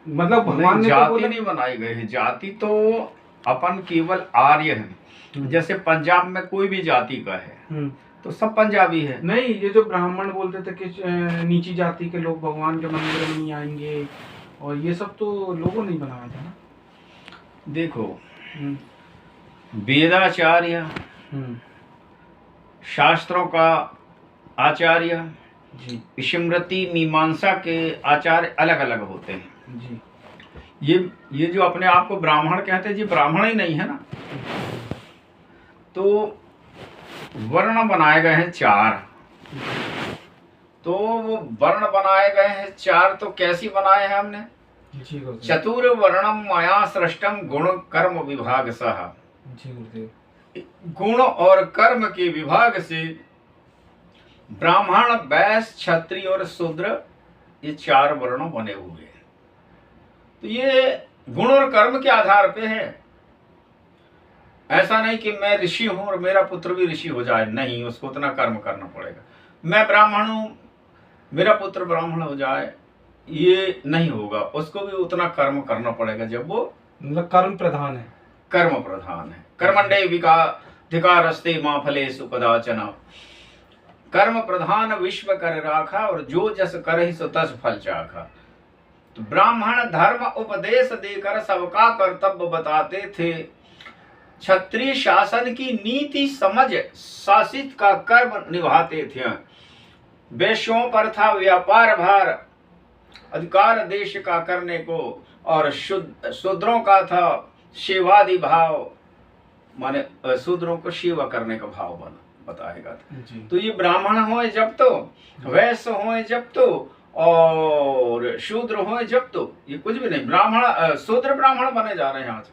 मतलब भगवान ने तो जाति बोला नहीं बनाई गई है, जाति तो अपन केवल आर्य है। जैसे पंजाब में कोई भी जाति का है तो सब पंजाबी है। नहीं, ये जो ब्राह्मण बोलते थे कि नीची जाति के लोग भगवान के मंदिर में नहीं आएंगे, और ये सब तो लोगों ने बनाया था ना। देखो वेदाचार्य, शास्त्रों का आचार्य जी स्मृति मीमांसा के आचार्य अलग अलग होते हैं जी। ये जो अपने आप को ब्राह्मण कहते हैं, ये ब्राह्मण ही नहीं है ना। तो वर्ण बनाए गए हैं 4, तो वो वर्ण बनाए गए हैं 4, तो कैसी बनाए हैं हमने? चतुर वर्णम माया सृष्टम गुण कर्म विभाग सह। गुण और कर्म के विभाग से ब्राह्मण, वैश्य, क्षत्रिय और शूद्र, ये 4 वर्ण बने हुए हैं। तो ये गुण और कर्म के आधार पे है। ऐसा नहीं कि मैं ऋषि हूं और मेरा पुत्र भी ऋषि हो जाए, नहीं, उसको उतना कर्म करना पड़ेगा। मैं ब्राह्मण हूं, मेरा पुत्र ब्राह्मण हो जाए, ये नहीं होगा, उसको भी उतना कर्म करना पड़ेगा। जब वो मतलब कर्म प्रधान है, कर्म प्रधान है। कर्मण्डे विकाधिकारस्ते मां फलेषु कदाचन। कर्म प्रधान विश्व कर राखा, और जो जस करहि सो तस फल चाखा। तो ब्राह्मण धर्म उपदेश देकर सबका कर्तव्य बताते थे। क्षत्रिय शासन की नीति समझ शासित का कर्म निभाते थे। वैश्यों पर था व्यापार भार, अधिकार देश का करने को, और शूद्रों का था सेवादि भाव, माने शूद्रों को सेवा करने का भाव बताएगा था। तो ये ब्राह्मण हो जब तो, वैश्य हो जब तो, और शूद्र हो जब तो, ये कुछ भी नहीं, ब्राह्मण शूद्र ब्राह्मण बने जा रहे हैं आज।